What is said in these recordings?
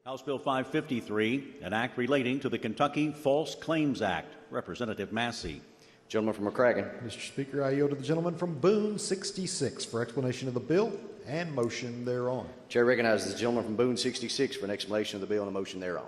House Bill 553, an act relating to the Kentucky False Claims Act. Representative Massey. Gentleman from McCracken. Mr. Speaker, I yield to the gentleman from Boone 66 for explanation of the bill and motion thereon. Chair recognizes the gentleman from Boone 66 for an explanation of the bill and a motion thereon.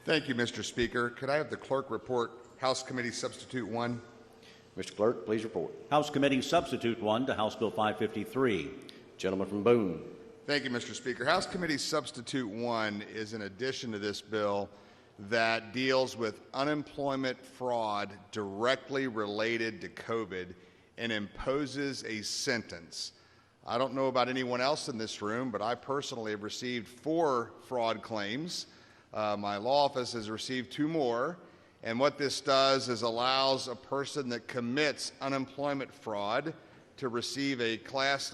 Thank you, Mr. Speaker. Could I have the clerk report House Committee Substitute 1? Mr. Clerk, please report. House Committee Substitute 1 to House Bill 553. Gentleman from Boone. Thank you, Mr. Speaker. House Committee Substitute 1 is an addition to this bill that deals with unemployment fraud directly related to COVID and imposes a sentence. I don't know about anyone else in this room, but I personally have received 4 fraud claims. My law office has received 2 more. And what this does is allows a person that commits unemployment fraud to receive a Class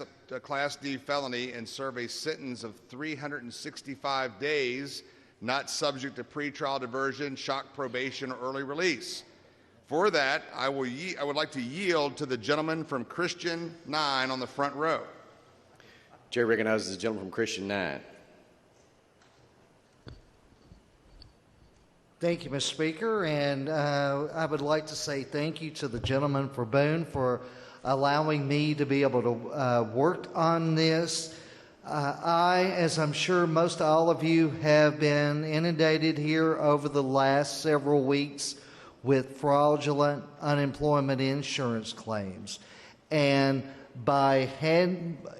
D felony and serve a sentence of 365 days, not subject to pretrial diversion, shock probation, or early release. For that, I would like to yield to the gentleman from Christian 9 on the front row. Chair recognizes the gentleman from Christian 9. Thank you, Mr. Speaker, and I would like to say thank you to the gentleman for Boone for allowing me to be able to work on this. I, as I'm sure most all of you, have been inundated here over the last several weeks with fraudulent unemployment insurance claims. And by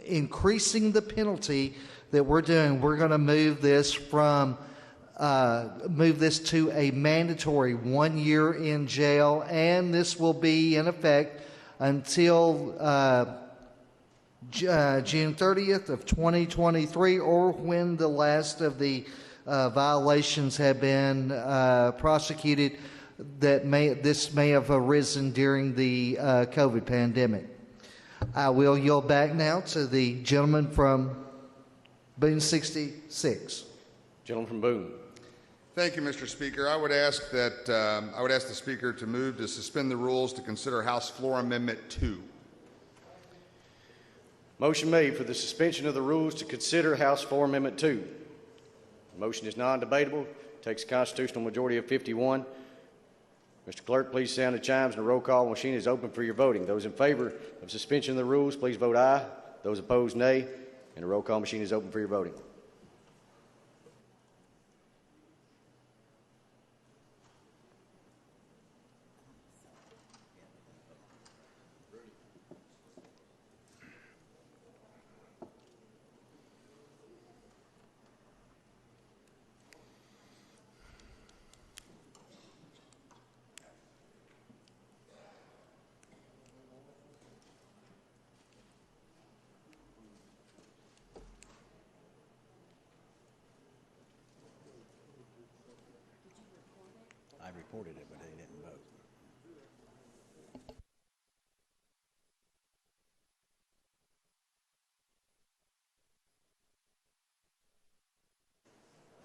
increasing the penalty that we're doing, we're going to move this to a mandatory 1 year in jail, and this will be in effect until June 30th of 2023, or when the last of the violations have been prosecuted this may have arisen during the COVID pandemic. I will yield back now to the gentleman from Boone 66. Gentleman from Boone. Thank you, Mr. Speaker. I would ask the Speaker to move to suspend the rules to consider House Floor Amendment 2. Motion made for the suspension of the rules to consider House Floor Amendment 2. The motion is non-debatable. Takes a constitutional majority of 51. Mr. Clerk, please sound the chimes and the roll call machine is open for your voting. Those in favor of suspension of the rules, please vote aye. Those opposed, nay. And the roll call machine is open for your voting. I reported it, but they didn't vote.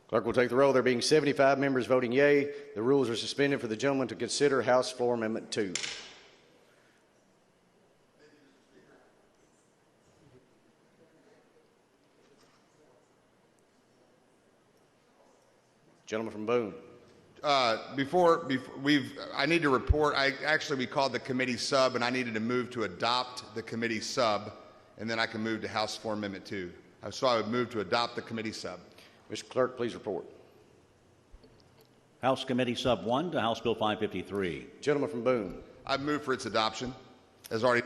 Clerk will take the roll. There being 75 members voting yea, the rules are suspended for the gentleman to consider House Floor Amendment 2. Gentleman from Boone. I need to report, we called the committee sub, and I needed to move to adopt the committee sub, and then I can move to House Floor Amendment 2. So I would move to adopt the committee sub. Mr. Clerk, please report. House Committee Sub 1 to House Bill 553. Gentleman from Boone. I've moved for its adoption. As already.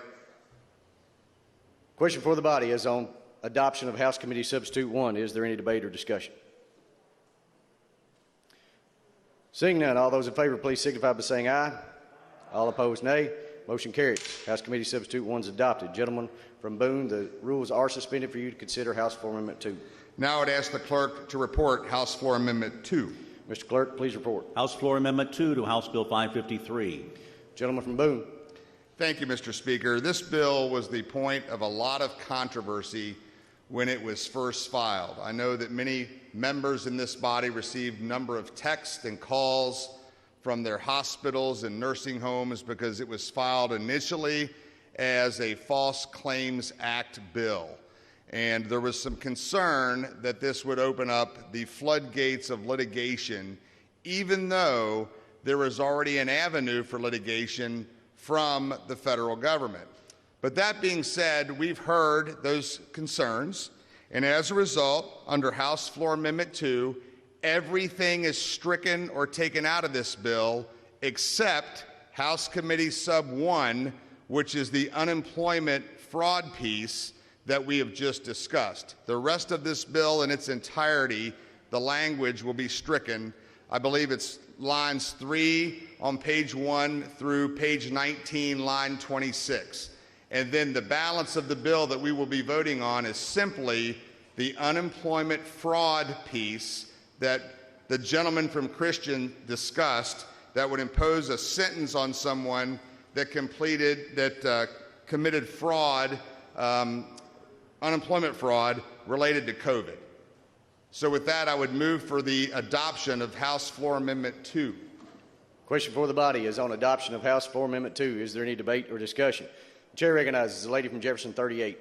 Question for the body is on adoption of House Committee Substitute 1. Is there any debate or discussion? Seeing none, all those in favor, please signify by saying aye. All opposed, nay. Motion carries. House Committee Substitute 1 is adopted. Gentlemen from Boone, the rules are suspended for you to consider House Floor Amendment 2. Now I would ask the clerk to report House Floor Amendment 2. Mr. Clerk, please report. House Floor Amendment 2 to House Bill 553. Gentleman from Boone. Thank you, Mr. Speaker. This bill was the point of a lot of controversy when it was first filed. I know that many members in this body received a number of texts and calls from their hospitals and nursing homes because it was filed initially as a False Claims Act bill. And there was some concern that this would open up the floodgates of litigation, even though there was already an avenue for litigation from the federal government. But that being said, we've heard those concerns, and as a result, under House Floor Amendment 2, everything is stricken or taken out of this bill except House Committee Sub 1, which is the unemployment fraud piece that we have just discussed. The rest of this bill in its entirety, the language will be stricken. I believe it's lines 3 on page 1 through page 19, line 26. And then the balance of the bill that we will be voting on is simply the unemployment fraud piece that the gentleman from Christian discussed that would impose a sentence on someone that committed fraud, unemployment fraud related to COVID. So with that, I would move for the adoption of House Floor Amendment 2. Question for the body is on adoption of House Floor Amendment 2. Is there any debate or discussion? The chair recognizes the lady from Jefferson 38.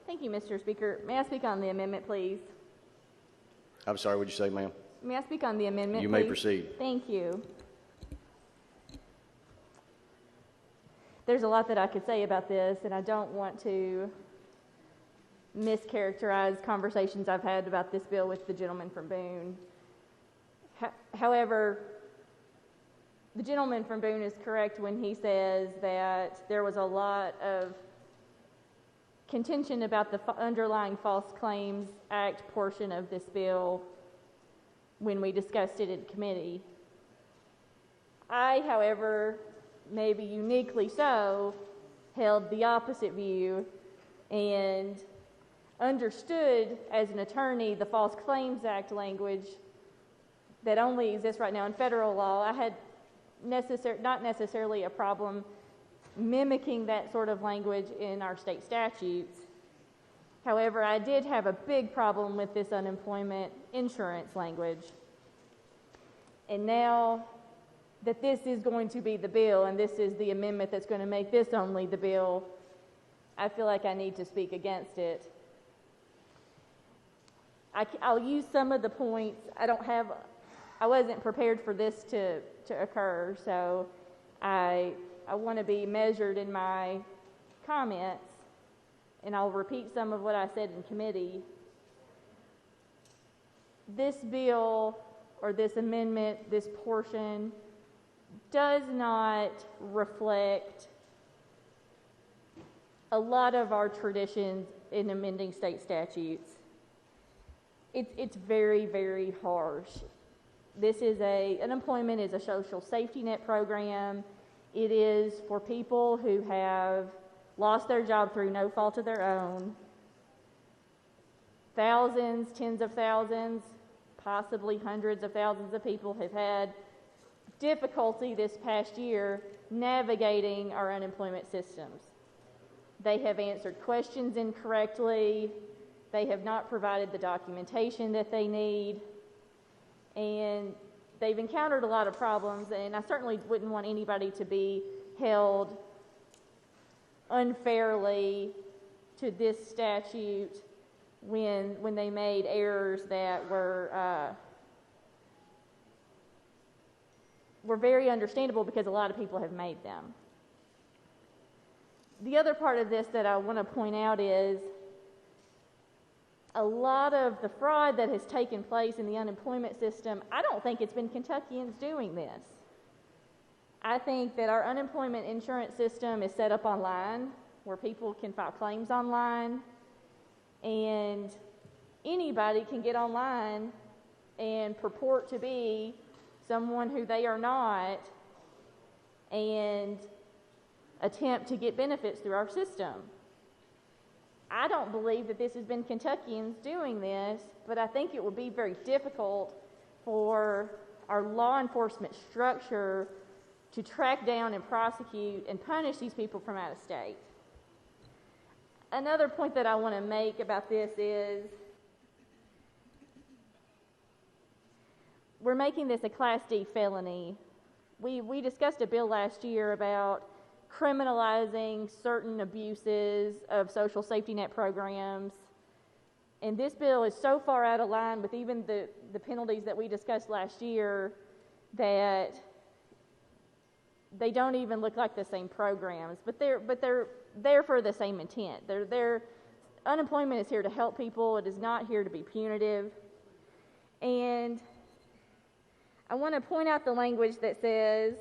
Thank you, Mr. Speaker. May I speak on the amendment, please? I'm sorry, what did you say, ma'am? May I speak on the amendment, You please? may proceed. Thank you. There's a lot that I could say about this, and I don't want to mischaracterize conversations I've had about this bill with the gentleman from Boone. However, the gentleman from Boone is correct when he says that there was a lot of contention about the underlying False Claims Act portion of this bill when we discussed it in committee. I, however, maybe uniquely so, held the opposite view and understood as an attorney the False Claims Act language that only exists right now in federal law. I had not necessarily a problem mimicking that sort of language in our state statutes. However, I did have a big problem with this unemployment insurance language. And now that this is going to be the bill and this is the amendment that's going to make this only the bill, I feel like I need to speak against it. I'll use some of the points. I wasn't prepared for this to occur, so I want to be measured in my comments, and I'll repeat some of what I said in committee. This bill, or this amendment, this portion, does not reflect a lot of our traditions in amending state statutes. It's very, very harsh. Unemployment is a social safety net program. It is for people who have lost their job through no fault of their own. Thousands, tens of thousands, possibly hundreds of thousands of people have had difficulty this past year navigating our unemployment systems. They have answered questions incorrectly. They have not provided the documentation that they need. And they've encountered a lot of problems, and I certainly wouldn't want anybody to be held unfairly to this statute when they made errors that were very understandable because a lot of people have made them. The other part of this that I want to point out is a lot of the fraud that has taken place in the unemployment system, I don't think it's been Kentuckians doing this. I think that our unemployment insurance system is set up online where people can file claims online, and anybody can get online and purport to be someone who they are not and attempt to get benefits through our system. I don't believe that this has been Kentuckians doing this, but I think it would be very difficult for our law enforcement structure to track down and prosecute and punish these people from out of state. Another point that I want to make about this is we're making this a Class D felony. We discussed a bill last year about criminalizing certain abuses of social safety net programs. And this bill is so far out of line with even the penalties that we discussed last year that they don't even look like the same programs, but they're there for the same intent. Unemployment is here to help people. It is not here to be punitive. And I want to point out the language that says,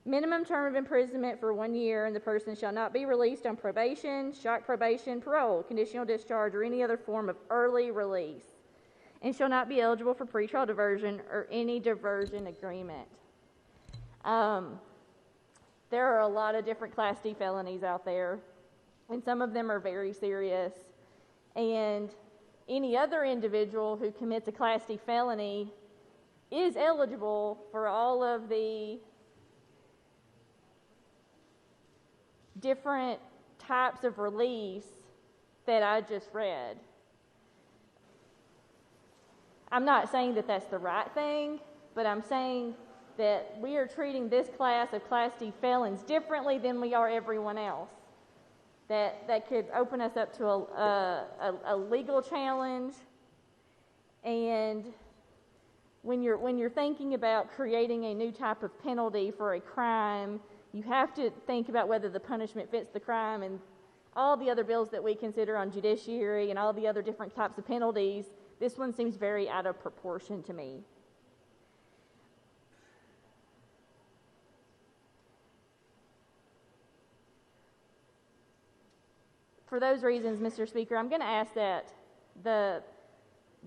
minimum term of imprisonment for 1 year, and the person shall not be released on probation, shock probation, parole, conditional discharge, or any other form of early release, and shall not be eligible for pretrial diversion or any diversion agreement. There are a lot of different Class D felonies out there, and some of them are very serious. And any other individual who commits a Class D felony is eligible for all of the different types of release that I just read. I'm not saying that that's the right thing, but I'm saying that we are treating this class of Class D felons differently than we are everyone else. That could open us up to a legal challenge. And when you're thinking about creating a new type of penalty for a crime, you have to think about whether the punishment fits the crime, and all the other bills that we consider on judiciary and all the other different types of penalties, this one seems very out of proportion to me. For those reasons, Mr. Speaker, I'm going to ask that the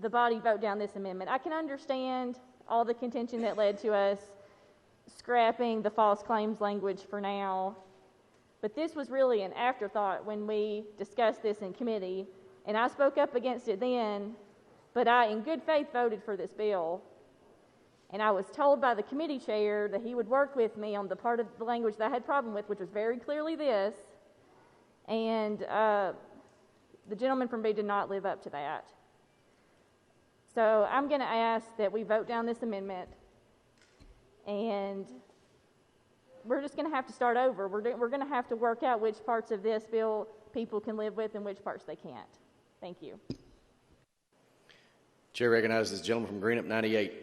body vote down this amendment. I can understand all the contention that led to us scrapping the false claims language for now, but this was really an afterthought when we discussed this in committee, and I spoke up against it then, but I, in good faith, voted for this bill. And I was told by the committee chair that he would work with me on the part of the language that I had problem with, which was very clearly this. And the gentleman from B did not live up to that. So I'm going to ask that we vote down this amendment, and we're just going to have to start over. We're going to have to work out which parts of this bill people can live with and which parts they can't. Thank you. Chair recognizes the gentleman from Greenup 98.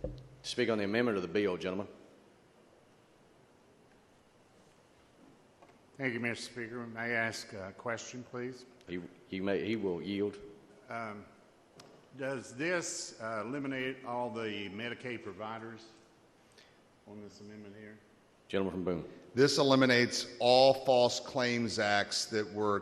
To speak on the amendment of the bill, gentlemen. Thank you, Mr. Speaker. May I ask a question, please? He will yield. Does this eliminate all the Medicaid providers on this amendment here? Gentleman from Boone. This eliminates all false claims acts that were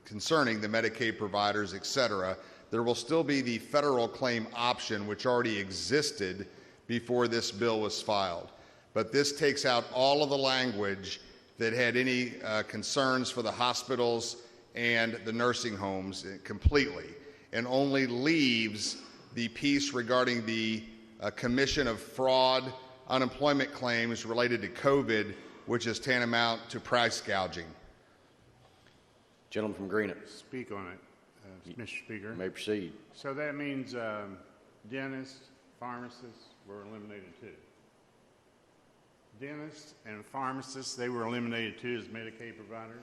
concerning the Medicaid providers, et cetera. There will still be the federal claim option, which already existed before this bill was filed. But this takes out all of the language that had any concerns for the hospitals and the nursing homes completely, and only leaves the piece regarding the commission of fraud unemployment claims related to COVID, which is tantamount to price gouging. Gentleman from Greenup. Speak on it, Mr. Speaker. You may proceed. So that means dentists, pharmacists were eliminated too. Dentists and pharmacists, they were eliminated too as Medicaid providers?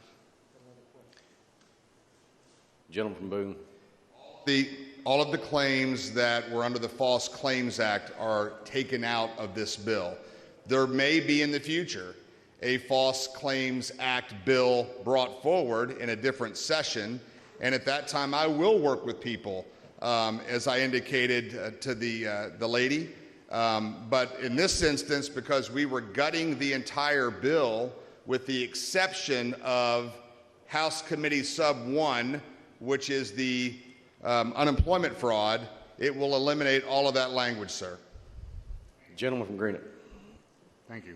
Gentleman from Boone. All of the claims that were under the False Claims Act are taken out of this bill. There may be in the future a False Claims Act bill brought forward in a different session, and at that time I will work with people, as I indicated to the lady. But in this instance, because we were gutting the entire bill with the exception of House Committee Sub 1, which is the unemployment fraud, it will eliminate all of that language, sir. Gentleman from Greenup. Thank you.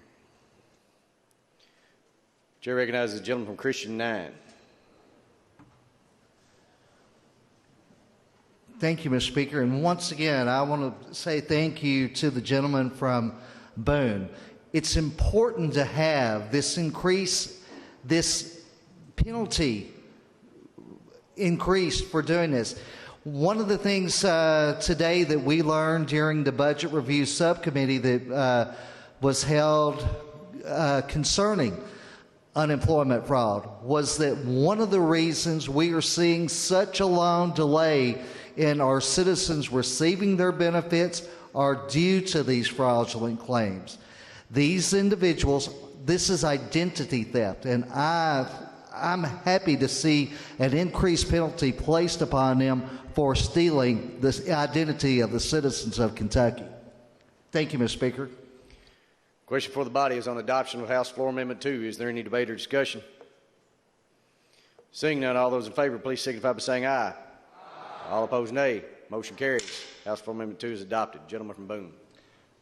Chair recognizes the gentleman from Christian 9. Thank you, Mr. Speaker. And once again, I want to say thank you to the gentleman from Boone. It's important to have this penalty increased for doing this. One of the things today that we learned during the Budget Review Subcommittee that was held concerning unemployment fraud was that one of the reasons we are seeing such a long delay in our citizens receiving their benefits are due to these fraudulent claims. These individuals, this is identity theft, and I'm happy to see an increased penalty placed upon them for stealing the identity of the citizens of Kentucky. Thank you, Mr. Speaker. Question for the body is on adoption of House Floor Amendment 2. Is there any debate or discussion? Seeing none, all those in favor, please signify by saying aye. Aye. All opposed, nay. Motion carries. House Floor Amendment 2 is adopted. Gentleman from Boone.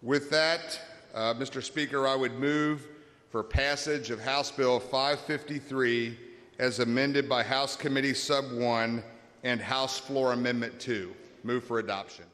With that, Mr. Speaker, I would move for passage of House Bill 553 as amended by House Committee Sub 1 and House Floor Amendment 2. Move for adoption.